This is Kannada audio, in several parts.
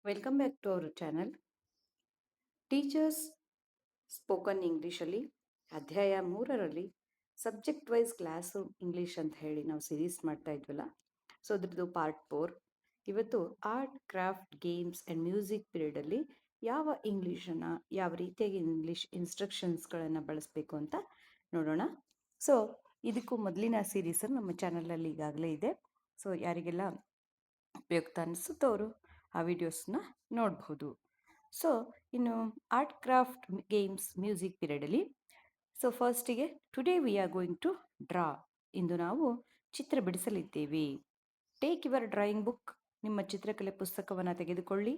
Welcome back to our channel teachers spoken ಇಂಗ್ಲೀಷಲ್ಲಿ ಅಧ್ಯಾಯ 3ರಲ್ಲಿ ಸಬ್ಜೆಕ್ಟ್ ವೈಸ್ ಕ್ಲಾಸು ಇಂಗ್ಲೀಷ್ ಅಂತ ಹೇಳಿ ನಾವು ಸೀರೀಸ್ ಮಾಡ್ತಾ ಇದ್ವಲ್ಲ. ಸೊ ಅದ್ರದ್ದು ಪಾರ್ಟ್ 4. ಇವತ್ತು art, craft, games and music ಪೀರಿಯಡಲ್ಲಿ ಯಾವ ಇಂಗ್ಲೀಷನ್ನು ಯಾವ ರೀತಿಯಾಗಿ ಇಂಗ್ಲೀಷ್ ಇನ್ಸ್ಟ್ರಕ್ಷನ್ಸ್ಗಳನ್ನು ಬಳಸಬೇಕು ಅಂತ ನೋಡೋಣ. ಸೊ ಇದಕ್ಕೂ ಮೊದಲಿನ ಸೀರೀಸನ್ನು ನಮ್ಮ ಚಾನಲಲ್ಲಿ ಈಗಾಗಲೇ ಇದೆ. ಸೊ ಯಾರಿಗೆಲ್ಲ ಉಪಯುಕ್ತ ಅನಿಸುತ್ತೋ ಅವರು ಆ ವಿಡಿಯೋಸ್ನ ನೋಡಬಹುದು. ಸೊ ಇನ್ನು ಆರ್ಟ್, ಕ್ರಾಫ್ಟ್, ಗೇಮ್ಸ್, ಮ್ಯೂಸಿಕ್ ಪೀರಿಯಡಲ್ಲಿ ಫಸ್ಟಿಗೆ today we are going to draw. ಇಂದು ನಾವು ಚಿತ್ರ ಬಿಡಿಸಲಿದ್ದೇವೆ. ಟೇಕ್ ಯುವರ್ ಡ್ರಾಯಿಂಗ್ ಬುಕ್, ನಿಮ್ಮ ಚಿತ್ರಕಲೆ ಪುಸ್ತಕವನ್ನು ತೆಗೆದುಕೊಳ್ಳಿ.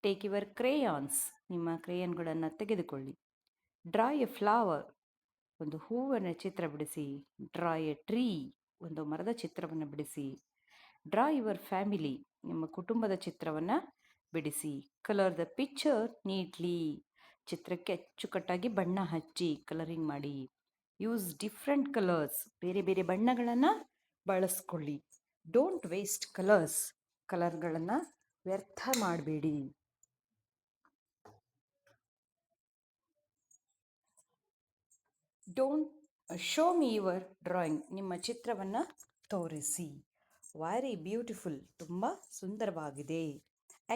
ಟೇಕ್ ಯುವರ್ ಕ್ರೇಯಾನ್ಸ್, ನಿಮ್ಮ ಕ್ರೇಯನ್ಗಳನ್ನು ತೆಗೆದುಕೊಳ್ಳಿ. ಡ್ರಾ ಎ ಫ್ಲವರ್, ಒಂದು ಹೂವನ್ನು ಚಿತ್ರ ಬಿಡಿಸಿ. ಡ್ರಾ ಎ ಟ್ರೀ, ಒಂದು ಮರದ ಚಿತ್ರವನ್ನು ಬಿಡಿಸಿ. ಡ್ರಾ ಯುವರ್ ಫ್ಯಾಮಿಲಿ, ನಿಮ್ಮ ಕುಟುಂಬದ ಚಿತ್ರವನ್ನು ಬಿಡಿಸಿ. ಕಲರ್ ದ ಪಿಕ್ಚರ್ ನೀಟ್ಲಿ, ಚಿತ್ರಕ್ಕೆ ಅಚ್ಚುಕಟ್ಟಾಗಿ ಬಣ್ಣ ಹಚ್ಚಿ ಕಲರಿಂಗ್ ಮಾಡಿ. ಯೂಸ್ ಡಿಫ್ರೆಂಟ್ ಕಲರ್ಸ್, ಬೇರೆ ಬೇರೆ ಬಣ್ಣಗಳನ್ನು ಬಳಸ್ಕೊಳ್ಳಿ. ಡೋಂಟ್ ವೇಸ್ಟ್ ಕಲರ್ಸ್, ಕಲರ್ಗಳನ್ನು ವ್ಯರ್ಥ ಮಾಡಬೇಡಿ. Don't show me your drawing, ನಿಮ್ಮ ಚಿತ್ರವನ್ನು ತೋರಿಸಿ. ವೆರಿ ಬ್ಯೂಟಿಫುಲ್, ತುಂಬ ಸುಂದರವಾಗಿದೆ.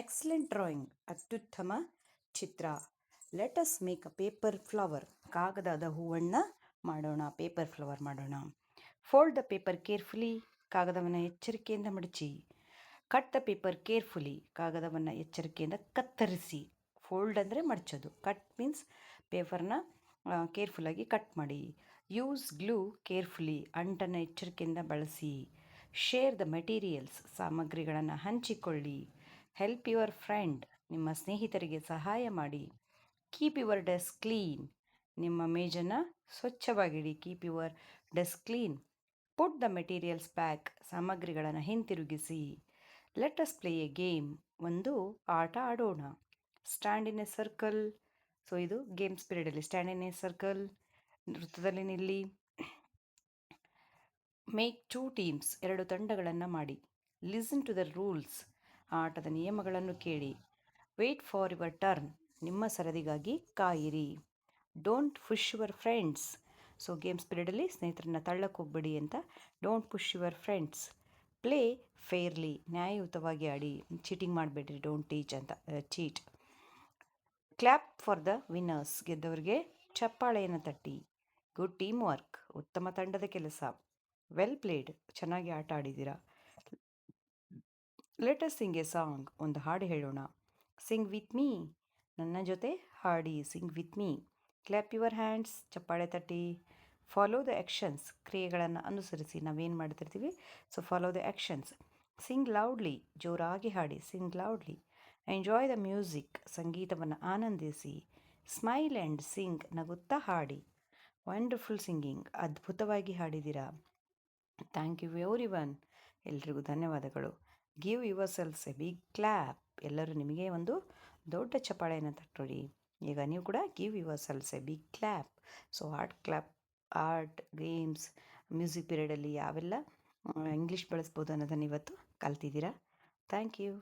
ಎಕ್ಸಲೆಂಟ್ ಡ್ರಾಯಿಂಗ್, ಅತ್ಯುತ್ತಮ ಚಿತ್ರ. Let us make a paper flower, ಕಾಗದದ ಹೂವನ್ನು ಮಾಡೋಣ, ಪೇಪರ್ ಫ್ಲವರ್ ಮಾಡೋಣ. ಫೋಲ್ಡ್ ದ ಪೇಪರ್ ಕೇರ್ಫುಲಿ, ಕಾಗದವನ್ನು ಎಚ್ಚರಿಕೆಯಿಂದ ಮಡಚಿ. ಕಟ್ ದ ಪೇಪರ್ ಕೇರ್ಫುಲಿ, ಕಾಗದವನ್ನು ಎಚ್ಚರಿಕೆಯಿಂದ ಕತ್ತರಿಸಿ. ಫೋಲ್ಡ್ ಅಂದರೆ ಮಡಚೋದು, ಕಟ್ ಮೀನ್ಸ್ ಪೇಪರ್ನ ಕೇರ್ಫುಲ್ಲಾಗಿ ಕಟ್ ಮಾಡಿ. ಯೂಸ್ ಗ್ಲೂ ಕೇರ್ಫುಲಿ, ಅಂಟನ್ನು ಎಚ್ಚರಿಕೆಯಿಂದ ಬಳಸಿ. ಶೇರ್ ದ ಮೆಟೀರಿಯಲ್ಸ್, ಸಾಮಗ್ರಿಗಳನ್ನು ಹಂಚಿಕೊಳ್ಳಿ. ಹೆಲ್ಪ್ ಯುವರ್ ಫ್ರೆಂಡ್, ನಿಮ್ಮ ಸ್ನೇಹಿತರಿಗೆ ಸಹಾಯ ಮಾಡಿ. ಕೀಪ್ ಯುವರ್ ಡೆಸ್ಕ್ ಕ್ಲೀನ್, ನಿಮ್ಮ ಮೇಜನ್ನು ಸ್ವಚ್ಛವಾಗಿಡಿ. Keep your desk clean. Put the materials back, ಸಾಮಗ್ರಿಗಳನ್ನು ಹಿಂತಿರುಗಿಸಿ. Let us play a game, ಒಂದು ಆಟ ಆಡೋಣ. Stand in a circle, so ಇದು ಗೇಮ್ಸ್ ಪೀರಿಯಡಲ್ಲಿ. ಸ್ಟ್ಯಾಂಡ್ ಇನ್ ಎ ಸರ್ಕಲ್, ವೃತ್ತದಲ್ಲಿ ನಿಲ್ಲಿ. ಮೇಕ್ 2 ಟೀಮ್ಸ್, 2 ತಂಡಗಳನ್ನು ಮಾಡಿ. ಲಿಸನ್ ಟು ದ ರೂಲ್ಸ್, ಆಟದ ನಿಯಮಗಳನ್ನು ಕೇಳಿ. ವೇಟ್ ಫಾರ್ ಯುವರ್ ಟರ್ನ್, ನಿಮ್ಮ ಸರದಿಗಾಗಿ ಕಾಯಿರಿ. Don't push your friends, so games ಪೀರಿಯಡಲ್ಲಿ ಸ್ನೇಹಿತರನ್ನ ತಳ್ಳಕ್ಕೆ ಹೋಗ್ಬೇಡಿ ಅಂತ. Don't push your friends. Play fairly, ನ್ಯಾಯಯುತವಾಗಿ ಆಡಿ, ಚೀಟಿಂಗ್ ಮಾಡಬೇಡ್ರಿ. Don't cheat. Clap for the winners, ಗೆದ್ದವರಿಗೆ ಚಪ್ಪಾಳೆಯನ್ನು ತಟ್ಟಿ. ಗುಡ್ ಟೀಮ್ ವರ್ಕ್, ಉತ್ತಮ ತಂಡದ ಕೆಲಸ. ವೆಲ್ ಪ್ಲೇಡ್, ಚೆನ್ನಾಗಿ ಆಟ ಆಡಿದ್ದೀರಾ. Let us sing a song, ಒಂದು ಹಾಡು ಹೇಳೋಣ. ಸಿಂಗ್ ವಿತ್ ಮೀ, ನನ್ನ ಜೊತೆ ಹಾಡಿ. Sing with me. Clap your hands, ಚಪ್ಪಾಳೆ ತಟ್ಟಿ. ಫಾಲೋ ದ ಆ್ಯಕ್ಷನ್ಸ್, ಕ್ರಿಯೆಗಳನ್ನು ಅನುಸರಿಸಿ. ನಾವೇನು ಮಾಡ್ತಿರ್ತೀವಿ, so follow the actions. Sing loudly, ಜೋರಾಗಿ ಹಾಡಿ. Sing loudly. Enjoy the music, ಸಂಗೀತವನ್ನು ಆನಂದಿಸಿ. ಸ್ಮೈಲ್ ಆ್ಯಂಡ್ ಸಿಂಗ್, ನಗುತ್ತಾ ಹಾಡಿ. ವಂಡರ್ಫುಲ್ ಸಿಂಗಿಂಗ್, ಅದ್ಭುತವಾಗಿ ಹಾಡಿದ್ದೀರಾ. ಥ್ಯಾಂಕ್ ಯು ಎವ್ರಿ ಒನ್, ಎಲ್ರಿಗೂ ಧನ್ಯವಾದಗಳು. Give yourselves a big clap, ಎಲ್ಲರೂ ನಿಮಗೆ ಒಂದು ದೊಡ್ಡ ಚಪ್ಪಾಳೆಯನ್ನು ತಟ್ಟೋಡಿ. ಈಗ ನೀವು ಕೂಡ give yourselves a big clap. So art, games, music ಪೀರಿಯಡಲ್ಲಿ ಯಾವೆಲ್ಲ ಇಂಗ್ಲೀಷ್ ಬಳಸ್ಬೋದು ಅನ್ನೋದನ್ನು ಇವತ್ತು ಕಲ್ತಿದ್ದೀರಾ. Thank you.